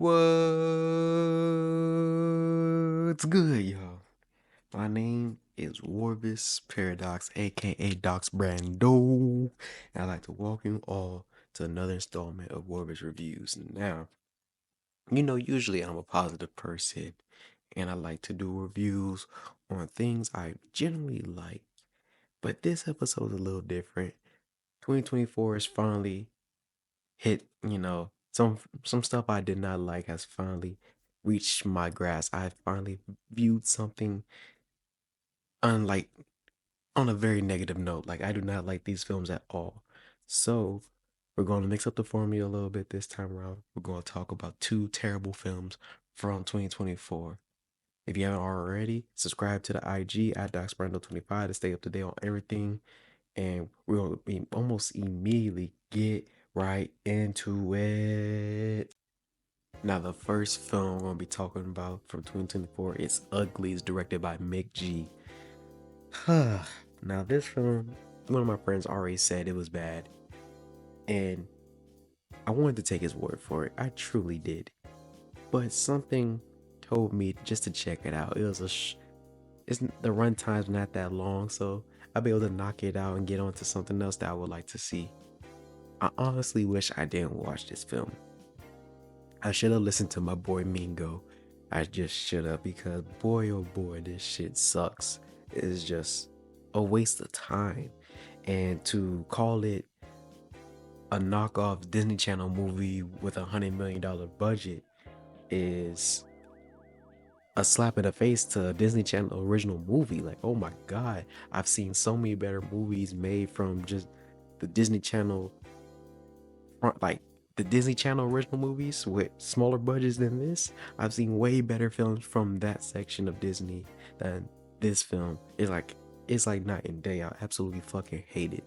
What's good, y'all? My name is Rorvis Paradox, aka Docs Brando, and I'd like to welcome you all to another installment of Rorvis Reviews. Now, usually I'm a positive person, and I like to do reviews on things I generally like, but this episode is a little different. 2024 is finally hit, some stuff I did not like has finally reached my grasp. I finally viewed something unlike on a very negative note. Like I do not like these films at all. So we're going to mix up the formula a little bit this time around. We're going to talk about two terrible films from 2024. If you haven't already, subscribe to the IG at DocsBrando25 to stay up to date on everything. And we're going to be almost immediately get right into it. Now, the first film we're going to be talking about from 2024 is Uglies, directed by Mick G. Now, this film, one of my friends already said it was bad, and I wanted to take his word for it. I truly did. But something told me just to check it out. It was the runtime's not that long, so I'll be able to knock it out and get on to something else that I would like to see. I honestly wish I didn't watch this film. I should have listened to my boy Mingo. I just should have, because boy oh boy, this shit sucks. It's just a waste of time. And to call it a knockoff Disney Channel movie with $100 million budget is a slap in the face to a Disney Channel original movie. Like, oh my god, I've seen so many better movies made from just the Disney Channel front, like the Disney Channel original movies with smaller budgets than this. I've seen way better films from that section of Disney than this film. It's like night and day. I absolutely fucking hate it.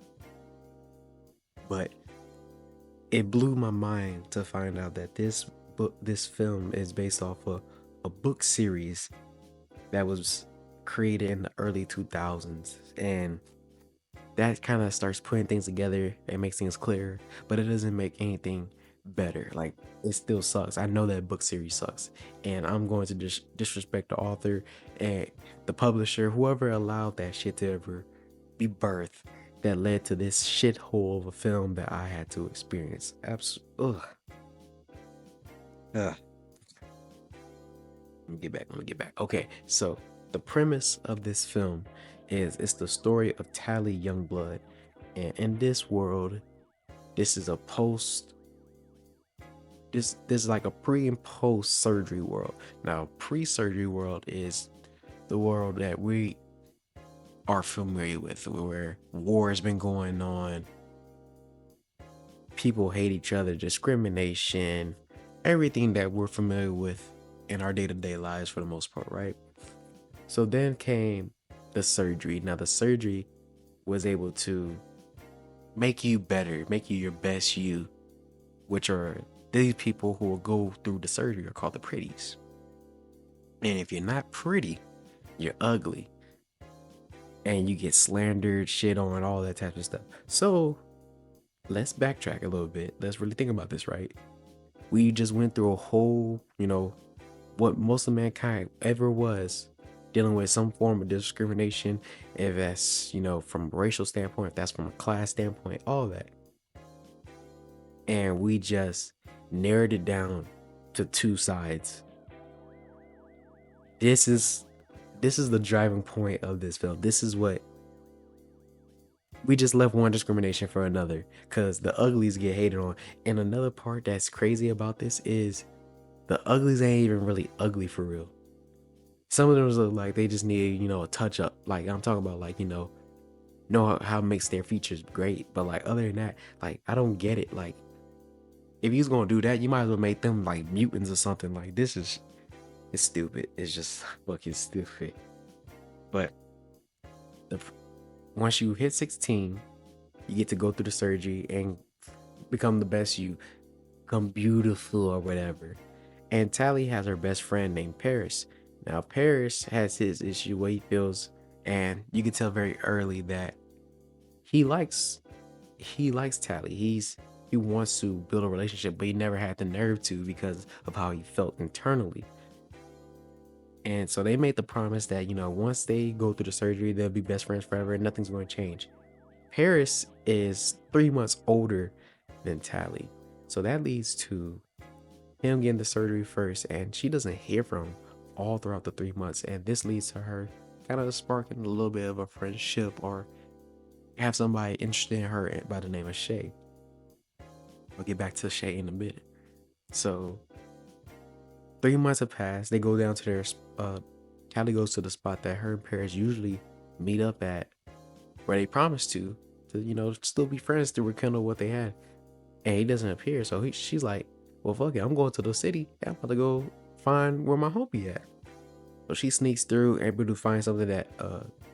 But it blew my mind to find out that this film is based off of a book series that was created in the early 2000s, and that kind of starts putting things together and makes things clearer, but it doesn't make anything better. Like, it still sucks. I know that book series sucks, and I'm going to disrespect the author and the publisher, whoever allowed that shit to ever be birthed, that led to this shithole of a film that I had to experience. Ugh. Let me get back. Okay, so the premise of this film is it's the story of Tally Youngblood, and in this world, this is this is like a pre and post surgery world. Now, pre-surgery world is the world that we are familiar with, where war has been going on, people hate each other, discrimination, everything that we're familiar with in our day-to-day lives for the most part, right? So then came the surgery. Now, the surgery was able to make you better, make you your best you, which are these people who will go through the surgery are called the pretties. And if you're not pretty, you're ugly. And you get slandered, shit on, all that type of stuff. So let's backtrack a little bit. Let's really think about this, right? We just went through a whole, what most of mankind ever was, dealing with some form of discrimination, if that's, from a racial standpoint, if that's from a class standpoint, all that. And we just narrowed it down to two sides. This is the driving point of this film. This is what we just left one discrimination for another, because the uglies get hated on. And another part that's crazy about this is the uglies ain't even really ugly for real. Some of them look like they just need, a touch up. Like, I'm talking about, like, know how it makes their features great. But like, other than that, like, I don't get it. Like, if you was gonna do that, you might as well make them like mutants or something. Like, it's stupid. It's just fucking stupid. But once you hit 16, you get to go through the surgery and become the best you, become beautiful or whatever. And Tally has her best friend named Paris. Now, Paris has his issue where he feels, and you can tell very early that he likes Tally. he wants to build a relationship, but he never had the nerve to because of how he felt internally. And so they made the promise that, once they go through the surgery, they'll be best friends forever and nothing's going to change. Paris is 3 months older than Tally. So that leads to him getting the surgery first, and she doesn't hear from him all throughout the 3 months. And this leads to her kind of sparking a little bit of a friendship or have somebody interested in her by the name of Shay. I'll get back to Shay in a minute. So 3 months have passed. They go down to their Callie goes to the spot that her and Paris usually meet up at, where they promised to still be friends to rekindle what they had. And he doesn't appear. So she's like, well, fuck it, I'm going to the city. I'm about to go find where my homie at. So she sneaks through, able to find something that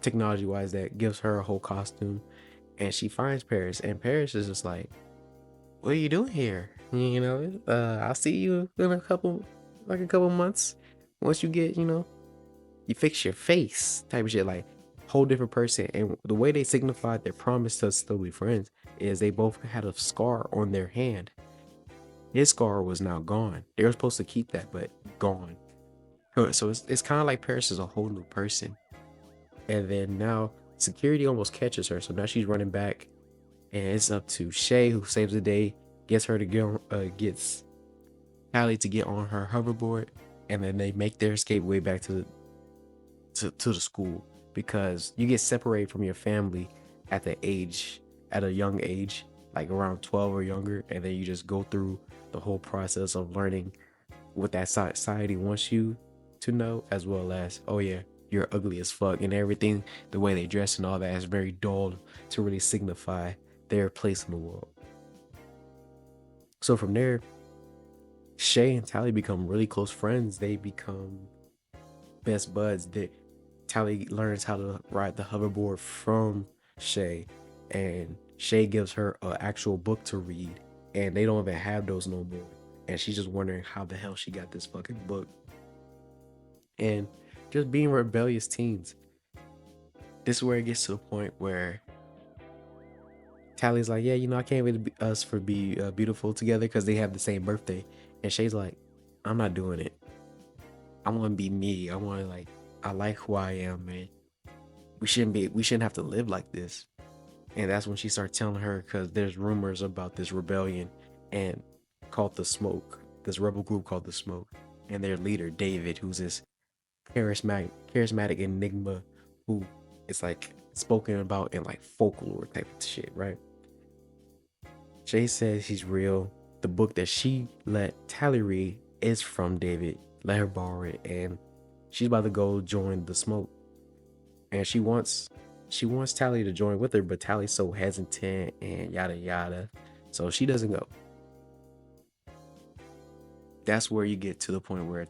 technology wise that gives her a whole costume. And she finds Paris, and Paris is just like, what are you doing here? I'll see you in a couple months. Once you get, you fix your face type of shit, like whole different person. And the way they signified their promise to still be friends is they both had a scar on their hand. His scar was now gone. They were supposed to keep that, but gone. So it's kind of like Paris is a whole new person. And then now security almost catches her. So now she's running back, and it's up to Shay, who saves the day, gets her to gets Callie to get on her hoverboard, and then they make their escape way back to the school, because you get separated from your family at a young age, like around 12 or younger, and then you just go through the whole process of learning what that society wants you to know, as well as, oh yeah, you're ugly as fuck, and everything, the way they dress and all that is very dull to really signify their place in the world. So from there, Shay and Tally become really close friends. They become best buds. Tally learns how to ride the hoverboard from Shay, and Shay gives her an actual book to read, and they don't even have those no more. And she's just wondering how the hell she got this fucking book. And just being rebellious teens. This is where it gets to the point where Tally's like, yeah, I can't wait to us for be beautiful together because they have the same birthday. And Shay's like, I'm not doing it. I want to be me. I like who I am, man. We shouldn't have to live like this. And that's when she starts telling her, because there's rumors about this rebellion and called the Smoke, this rebel group called the Smoke, and their leader David, who's this charismatic enigma who is like spoken about in like folklore type of shit, right? Shay says he's real. The book that she let Tally read is from David. Let her borrow it, and she's about to go join the Smoke. And she wants Tally to join with her, but Tally's so hesitant and yada yada, so she doesn't go. That's where you get to the point where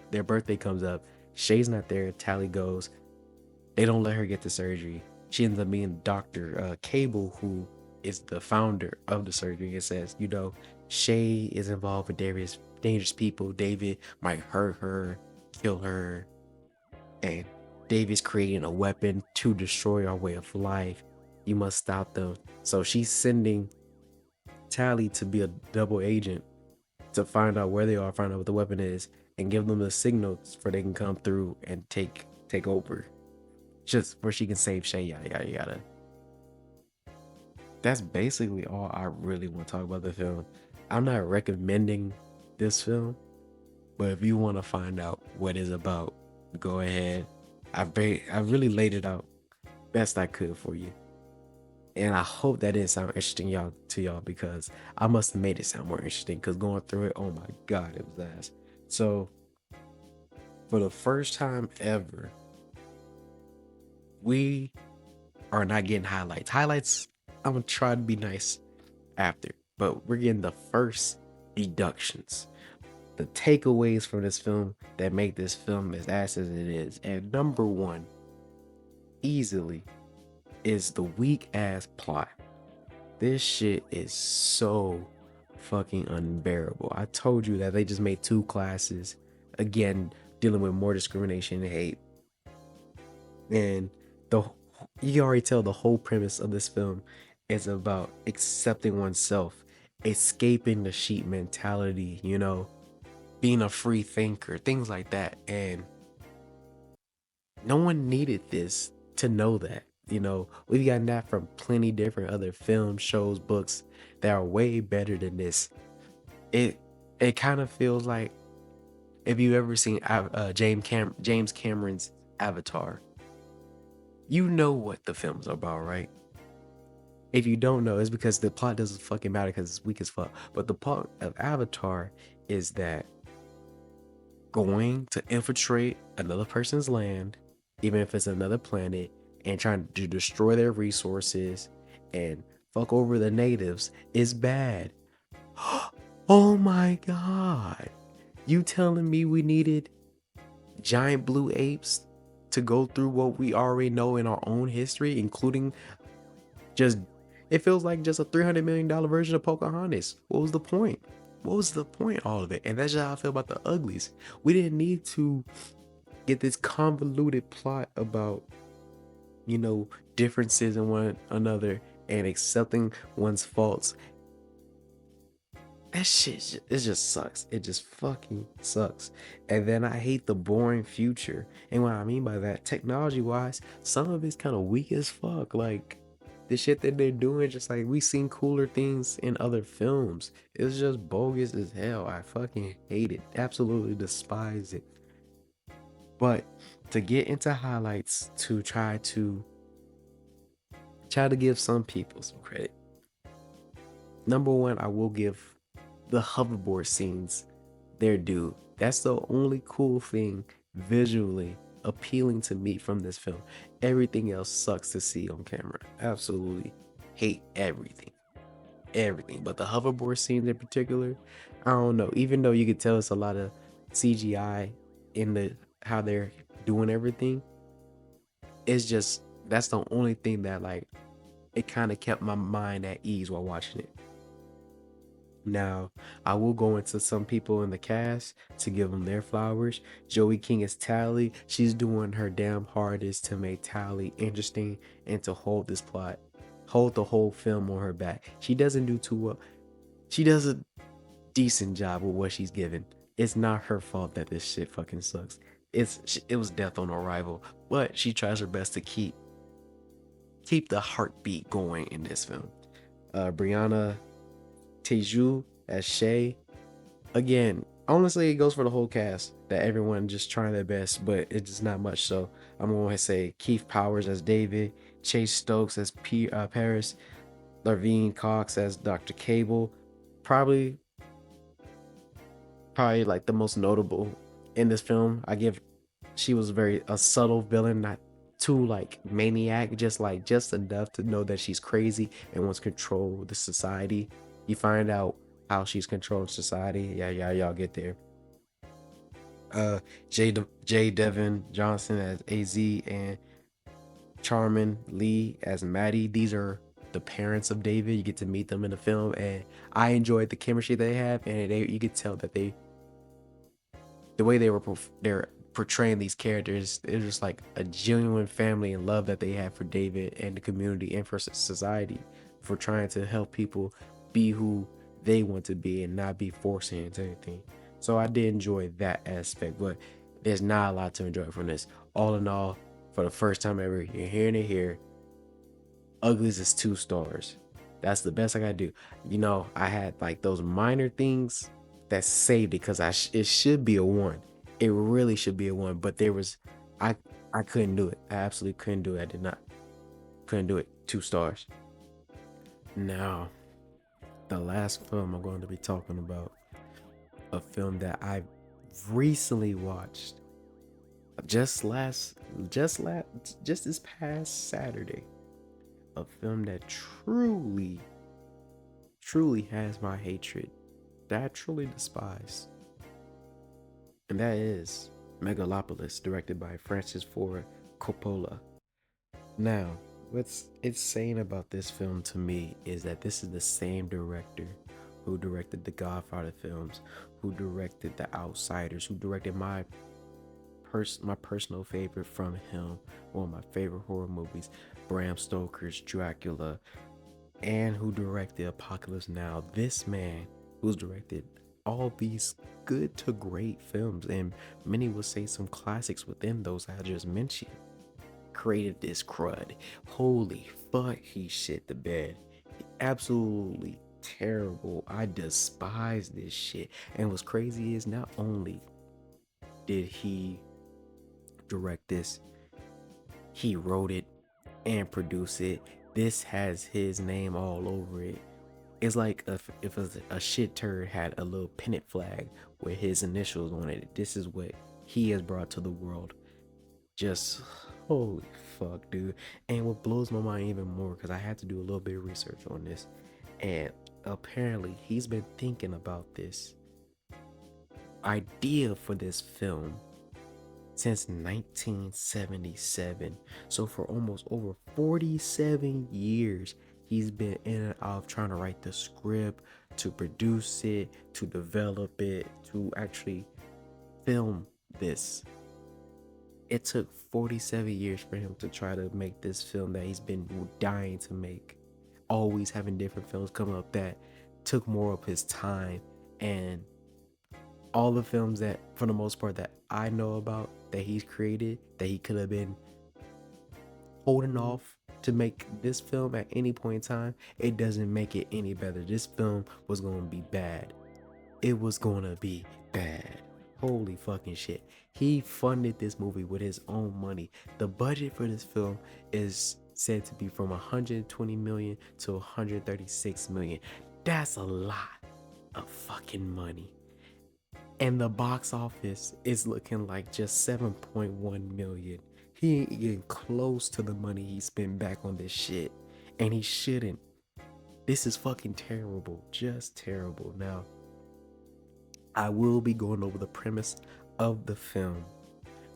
their birthday comes up. Shay's not there. Tally goes. They don't let her get the surgery. She ends up being Dr. Cable, who is the founder of the surgery. It says, Shay is involved with dangerous people. David might hurt her, kill her, and David's creating a weapon to destroy our way of life. You must stop them. So she's sending Tally to be a double agent to find out where they are, find out what the weapon is, and give them the signals for they can come through and take over. Just where she can save Shay, yada yada yada. That's basically all I really want to talk about the film. I'm not recommending this film, but if you want to find out what it's about, go ahead. I really laid it out best I could for you, and I hope that didn't sound interesting to y'all, because I must have made it sound more interesting, because going through it, oh my god, it was ass. So for the first time ever, we are not getting highlights. I'm gonna try to be nice after, but we're getting the first deductions, the takeaways from this film that make this film as ass as it is. And number one, easily, is the weak ass plot. This shit is so fucking unbearable. I told you that they just made 2 classes, again dealing with more discrimination and hate. And you can already tell the whole premise of this film is about accepting oneself escaping the sheep mentality, being a free thinker, things like that. And no one needed this to know that. We've gotten that from plenty different other films, shows, books that are way better than this. It it kind of feels like, if you've ever seen James Cameron's Avatar, you know what the film's about, right? If you don't know, it's because the plot doesn't fucking matter because it's weak as fuck. But the plot of Avatar is that going to infiltrate another person's land, even if it's another planet, and trying to destroy their resources and fuck over the natives is bad. Oh my god. You telling me we needed giant blue apes to go through what we already know in our own history, including just, it feels like just a $300 million version of Pocahontas. What was the point? What was the point, all of it? And that's just how I feel about the Uglies. We didn't need to get this convoluted plot about, differences in one another and accepting one's faults. That shit, it just sucks. It just fucking sucks. And then I hate the boring future. And what I mean by that, technology wise, some of it's kind of weak as fuck. Like, the shit that they're doing, just like we seen cooler things in other films. It's just bogus as hell. I fucking hate it. Absolutely despise it. But to get into highlights, to try to give some people some credit. Number one, I will give the hoverboard scenes their due. That's the only cool thing visually appealing to me from this film. Everything else sucks to see on camera. Absolutely hate everything. Everything. But the hoverboard scenes in particular, I don't know. Even though you could tell it's a lot of CGI in the how they're doing everything, it's just, that's the only thing that, like, it kind of kept my mind at ease while watching it. Now, I will go into some people in the cast to give them their flowers. Joey King is Tally. She's doing her damn hardest to make Tally interesting and to hold this plot, hold the whole film on her back. She doesn't do too well. She does a decent job with what she's given. It's not her fault that this shit fucking sucks. It was death on arrival, but she tries her best to keep the heartbeat going in this film. Brianna Teju as Shay. Again, honestly, it goes for the whole cast that everyone just trying their best, but it's just not much. So I'm going to say Keith Powers as David, Chase Stokes as Paris, Larvine Cox as Dr. Cable. Probably like the most notable in this film. She was very a subtle villain, not too like maniac, just enough to know that she's crazy and wants to control the society. You find out how she's controlling society. Yeah, y'all get there. J. Devin Johnson as AZ and Charmin Lee as Maddie. These are the parents of David. You get to meet them in the film, and I enjoyed the chemistry they have, and you could tell that the way they're portraying these characters, it's just like a genuine family and love that they have for David and the community and for society, for trying to help people be who they want to be and not be forcing into anything. So I did enjoy that aspect, but there's not a lot to enjoy from this. All in all, for the first time ever, you're hearing it here. Uglies is 2 stars. That's the best I gotta do. I had like those minor things that saved it because it should be a 1. It really should be a 1, but I couldn't do it. I absolutely couldn't do it. I did not. Couldn't do it. 2 stars. Now, the last film I'm going to be talking about, a film that I recently watched just this past Saturday. A film that truly has my hatred, that I truly despise. And that is Megalopolis, directed by Francis Ford Coppola. Now, what's insane about this film to me is that this is the same director who directed the Godfather films, who directed The Outsiders, who directed my personal favorite from him, one of my favorite horror movies, Bram Stoker's Dracula, and who directed Apocalypse Now. This man who's directed all these good to great films, and many will say some classics within those I just mentioned, created this crud. Holy fuck, he shit the bed. Absolutely terrible. I despise this shit. And what's crazy is not only did he direct this, he wrote it and produced it. This has his name all over it. It's like if a shit turd had a little pennant flag with his initials on it. This is what he has brought to the world. Just holy fuck, dude. And what blows my mind even more, because I had to do a little bit of research on this, and apparently he's been thinking about this idea for this film since 1977. So for almost over 47 years, he's been in and out trying to write the script, to produce it, to develop it, to actually film this. It took 47 years for him to try to make this film that he's been dying to make. Always having different films come up that took more of his time. And all the films that, for the most part, that I know about that he's created, that he could have been holding off to make this film at any point in time, it doesn't make it any better. This film was going to be bad. It was going to be bad. Holy fucking shit. He funded this movie with his own money. The budget for this film is said to be from 120 million to 136 million. That's a lot of fucking money. And the box office is looking like just 7.1 million. He ain't getting close to the money he spent back on this shit. And he shouldn't. This is fucking terrible. Just terrible. Now, I will be going over the premise of the film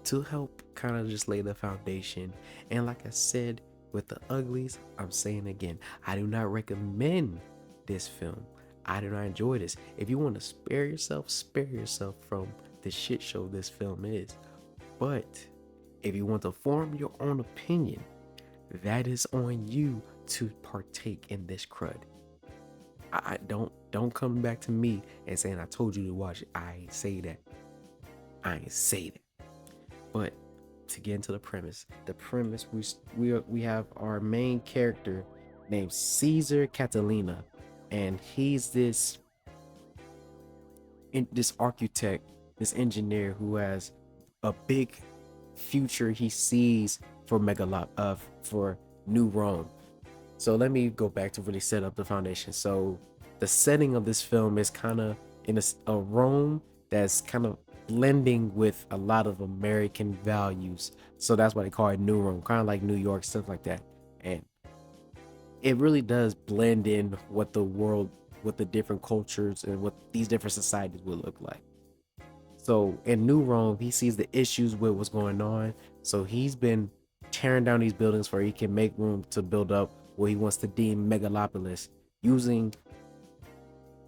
to help kind of just lay the foundation. And like I said with the Uglies, I'm saying again, I do not recommend this film. I do not enjoy this. If you want to spare yourself from the shit show this film is. But if you want to form your own opinion, that is on you to partake in this crud. I don't come back to me and saying I told you to watch it. I ain't say that. But to get into the premise we have our main character named Caesar Catalina, and he's this architect, this engineer who has a big future he sees for for New Rome. So let me go back to really set up the foundation. So the setting of this film is kind of in a Rome that's kind of blending with a lot of American values. So that's why they call it New Rome, kind of like New York, stuff like that. And it really does blend in what the world, what the different cultures and what these different societies would look like. So in New Rome, he sees the issues with what's going on. So he's been tearing down these buildings where he can make room to build up what he wants to deem Megalopolis, using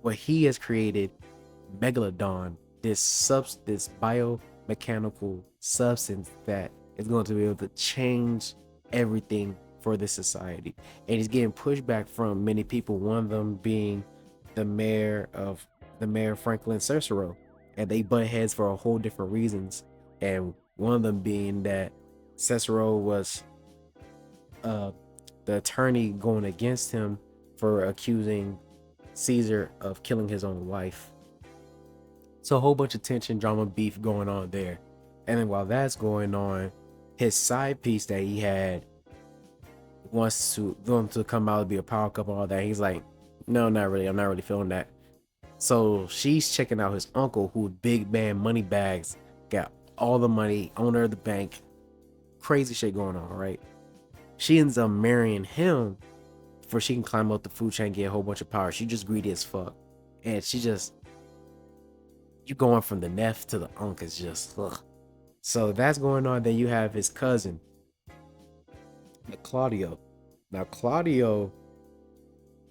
what he has created, Megalodon, this biomechanical substance that is going to be able to change everything for this society. And he's getting pushback from many people, one of them being the mayor Franklin Cicero, and they butt heads for a whole different reasons. And one of them being that Cicero was the attorney going against him for accusing Caesar of killing his own wife. So a whole bunch of tension, drama, beef going on there. And then while that's going on, his side piece that he had wants them to come out and be a power couple, all that. He's like, no, not really. I'm not really feeling that. So she's checking out his uncle, who big man money bags, got all the money, owner of the bank, crazy shit going on, right? She ends up marrying him for she can climb up the food chain, get a whole bunch of power. She just greedy as fuck. And she just, you going from the nephew to the uncle is just, ugh. So that's going on. Then you have his cousin, Claudio. Now Claudio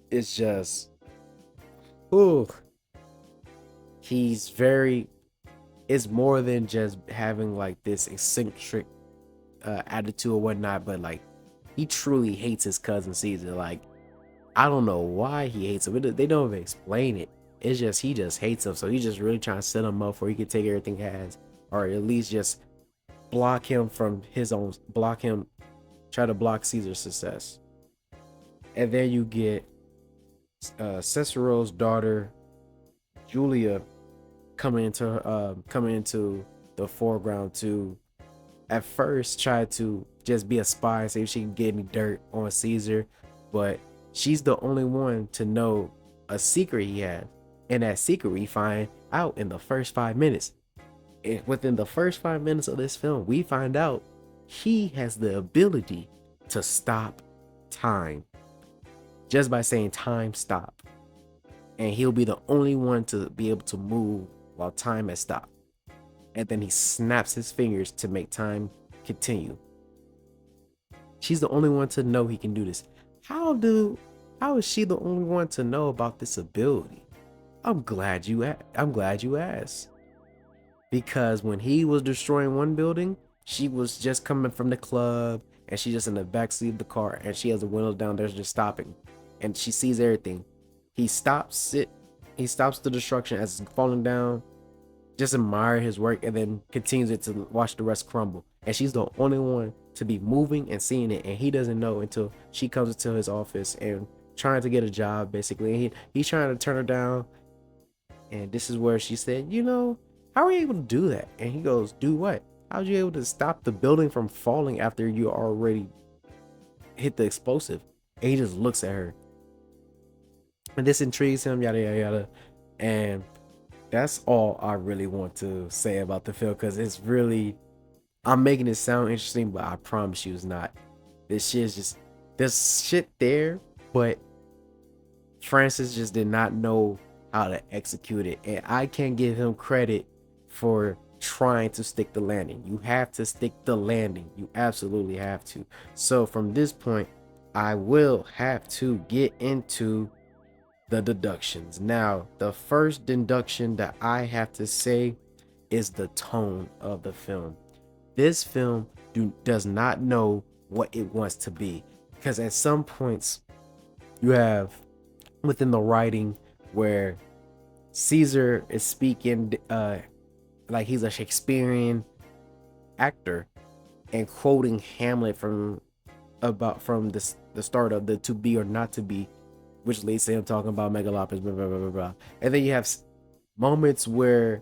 is just, ooh, it's more than just having like this eccentric attitude or whatnot, but like he truly hates his cousin Caesar. Like I don't know why he hates him. They don't even explain it. It's just he just hates him. So he's just really trying to set him up where he can take everything he has, or at least just block him from his own. Block him. Try to block Caesar's success. And then you get Cicero's daughter, Julia, coming into the foreground to at first try to just be a spy, see if she can get any dirt on Caesar, but she's the only one to know a secret he had, and that secret we find out in the first 5 minutes. And within the first 5 minutes of this film, we find out he has the ability to stop time just by saying time stop, and he'll be the only one to be able to move while time has stopped. And then he snaps his fingers to make time continue. She's the only one to know he can do this. How is she the only one to know about this ability? I'm glad you asked. Because when he was destroying one building, she was just coming from the club and she just in the backseat of the car and she has the windows down there just stopping. And she sees everything. He stops the destruction as it's falling down, just admire his work, and then continues it to watch the rest crumble. And she's the only one to be moving and seeing it, and he doesn't know until she comes into his office and trying to get a job basically. And he's trying to turn her down, and this is where she said, how are you able to do that? And he goes, do what? How are you able to stop the building from falling after you already hit the explosive? And he just looks at her, and this intrigues him, yada yada yada. And that's all I really want to say about the film, because it's really, I'm making it sound interesting, but I promise you it's not. This shit is just, there's shit there, but Francis just did not know how to execute it. And I can't give him credit for trying to stick the landing. You have to stick the landing. You absolutely have to. So from this point, I will have to get into the deductions. Now, the first deduction that I have to say is the tone of the film. This film does not know what it wants to be, because at some points you have within the writing where Caesar is speaking like he's a Shakespearean actor and quoting Hamlet from the start of the To Be or Not to Be, which leads to him talking about Megalopolis, blah, blah, blah, blah, blah. And then you have moments where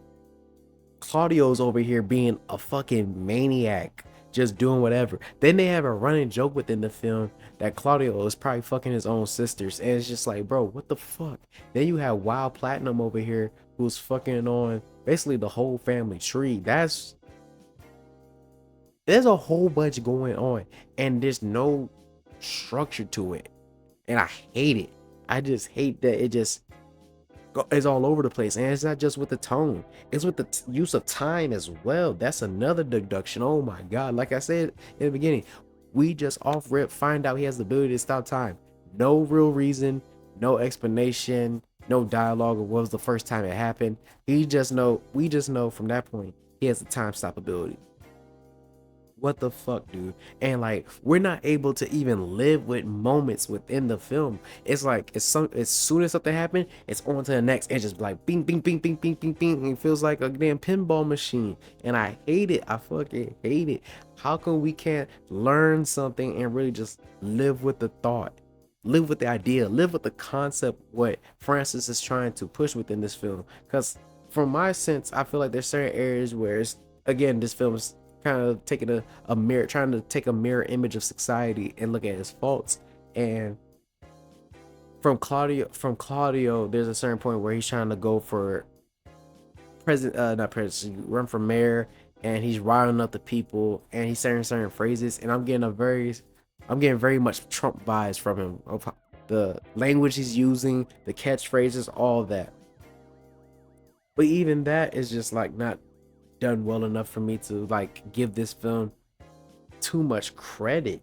Claudio's over here being a fucking maniac, just doing whatever. Then they have a running joke within the film that Claudio is probably fucking his own sisters. And it's just like, bro, what the fuck? Then you have Wild Platinum over here who's fucking on basically the whole family tree. There's a whole bunch going on, and there's no structure to it. And I hate it. I just hate that it just is all over the place. And it's not just with the tone, it's with the use of time as well. That's another deduction. Oh my god, like I said in the beginning, we just off rip find out he has the ability to stop time. No real reason, no explanation, no dialogue of what was the first time it happened. We just know from that point he has the time stop ability. What the fuck, dude? And like, we're not able to even live with moments within the film. It's like as soon as something happened, it's on to the next. It's just like bing bing bing bing bing bing bing. It feels like a damn pinball machine, and I hate it. I fucking hate it. How come we can't learn something and really just live with the thought, live with the idea, live with the concept, what Francis is trying to push within this film? Because from my sense, I feel like there's certain areas where it's, again, this film is kind of taking a mirror, trying to take a mirror image of society and look at his faults. And from Claudio, there's a certain point where he's trying to go for run for mayor, and he's riling up the people, and he's saying certain phrases, and I'm getting very much Trump vibes from him, of the language he's using, the catchphrases, all that. But even that is just like not done well enough for me to like give this film too much credit.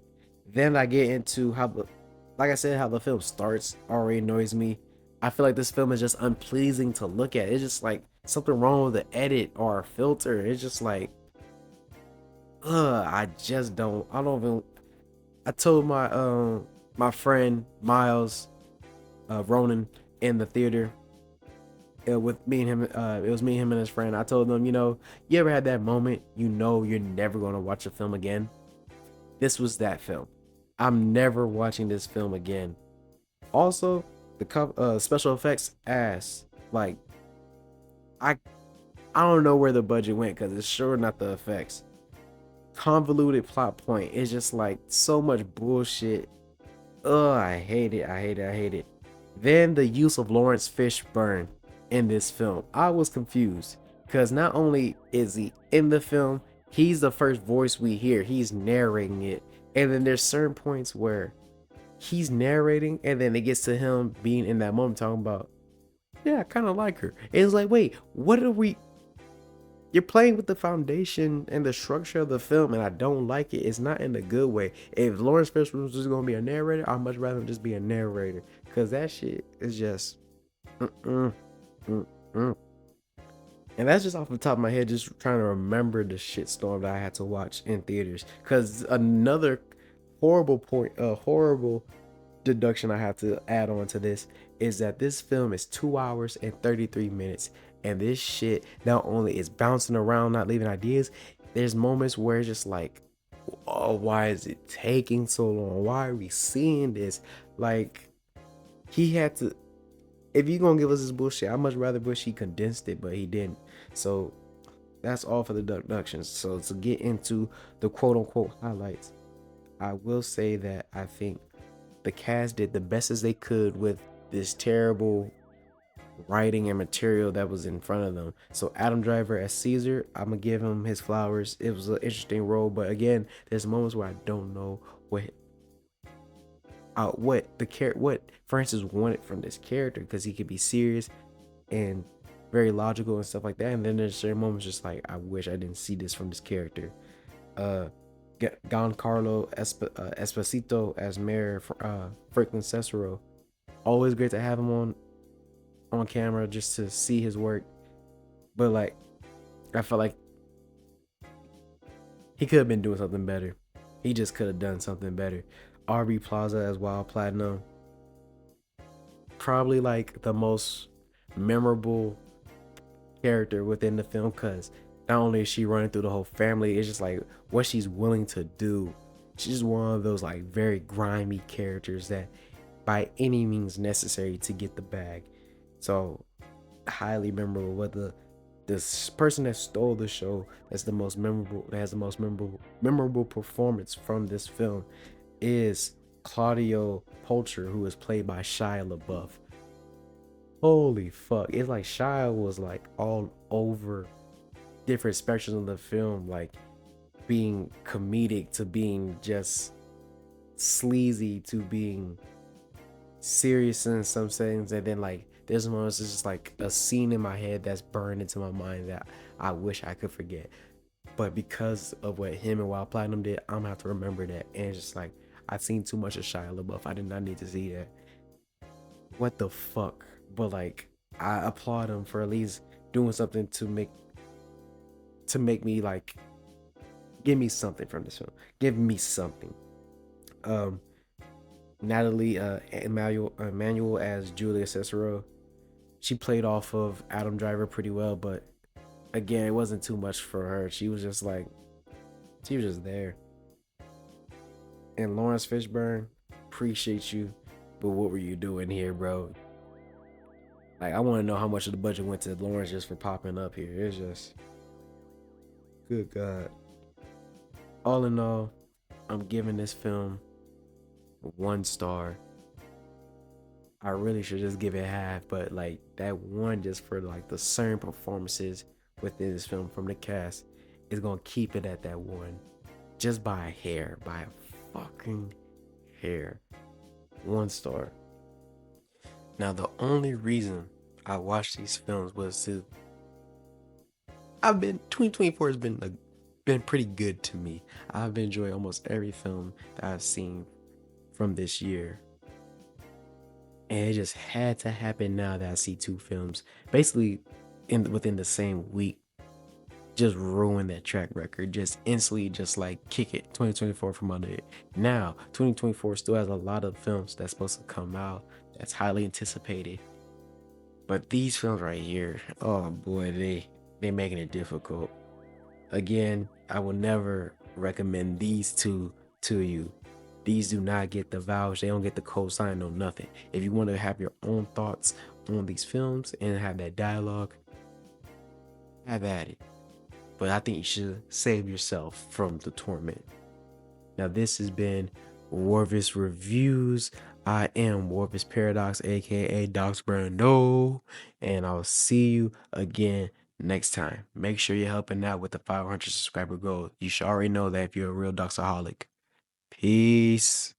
Then I get into how the film starts already annoys me. I feel like this film is just unpleasing to look at. It's just like something wrong with the edit or a filter. It's just like, I don't even. I told my friend Miles, Ronan in the theater. With me and him, it was me, him, and his friend. I told them, you ever had that moment, you're never gonna watch a film again. This was that film. I'm never watching this film again. Also, the special effects ass. Like, I I don't know where the budget went because it's sure not the effects. Convoluted plot point. It's just like so much bullshit. Ugh, I hate it. I hate it. I hate it. Then the use of Lawrence Fishburne in this film. I was confused because not only is he in the film, he's the first voice we hear. He's narrating it. And then there's certain points where he's narrating and then it gets to him being in that moment talking about, yeah, I kind of like her. And it's like, wait, what are we? You're playing with the foundation and the structure of the film, and I don't like it. It's not in a good way. If Lawrence Fishburne was just gonna be a narrator, I'd much rather just be a narrator, cause that shit is just, mm-mm, mm-mm. And that's just off the top of my head, just trying to remember the shitstorm that I had to watch in theaters. Cause another horrible deduction I have to add on to this is that this film is 2 hours and 33 minutes. And this shit not only is bouncing around, not leaving ideas, there's moments where it's just like, oh, why is it taking so long? Why are we seeing this? Like, he had to, if you're gonna give us this bullshit, I much rather wish he condensed it, but he didn't. So that's all for the deductions. So to get into the quote unquote highlights, I will say that I think the cast did the best as they could with this terrible writing and material that was in front of them. So Adam Driver as Caesar, I'm gonna give him his flowers. It was an interesting role, but again, there's moments where I don't know what Francis wanted from this character, because he could be serious and very logical and stuff like that, and then there's certain moments just like, I wish I didn't see this from this character. Giancarlo Esposito as Mayor Franklin Cicero, always great to have him on camera just to see his work, but like, I felt like he could have been doing something better. He just could have done something better. Aubrey Plaza as Wild Platinum, probably like the most memorable character within the film, because not only is she running through the whole family, it's just like what she's willing to do. She's one of those like very grimy characters that by any means necessary to get the bag. So highly memorable. What this person that stole the show, that has the most memorable performance from this film, is Claudio Pulcher, who is played by Shia LaBeouf. Holy fuck. It's like Shia was like all over different spectrums of the film, like being comedic to being just sleazy to being serious in some settings, and then like there's moments it's just like a scene in my head that's burned into my mind that I wish I could forget. But because of what him and Wild Platinum did, I'm gonna have to remember that. And it's just like, I've seen too much of Shia LaBeouf. I did not need to see that. What the fuck? But like, I applaud him for at least doing something to make me like, give me something from this film. Give me something. Natalie Emmanuel as Julia Cicero. She played off of Adam Driver pretty well, but again, it wasn't too much for her. She was just there. And Lawrence Fishburne, appreciate you, but what were you doing here, bro? Like, I want to know how much of the budget went to Lawrence just for popping up here. It's just, good God. All in all, I'm giving this film 1 star. I really should just give it half, but like that one just for like the certain performances within this film from the cast is gonna keep it at that 1, just by a hair, by a fucking hair. 1 star. Now the only reason I watched these films was 2024 has been pretty good to me. I've been enjoying almost every film that I've seen from this year. And it just had to happen now that I see 2 films basically within the same week just ruin that track record, just instantly just like kick it 2024 from under it. Now 2024 still has a lot of films that's supposed to come out that's highly anticipated. But these films right here, oh boy, they making it difficult. Again, I will never recommend these two to you. These do not get the vouch. They don't get the cosign, no nothing. If you want to have your own thoughts on these films and have that dialogue, have at it. But I think you should save yourself from the torment. Now, this has been Rorvis Reviews. I am Rorvis Paradox, aka Docs Brando, and I'll see you again next time. Make sure you're helping out with the 500 subscriber goal. You should already know that if you're a real doxaholic. Peace.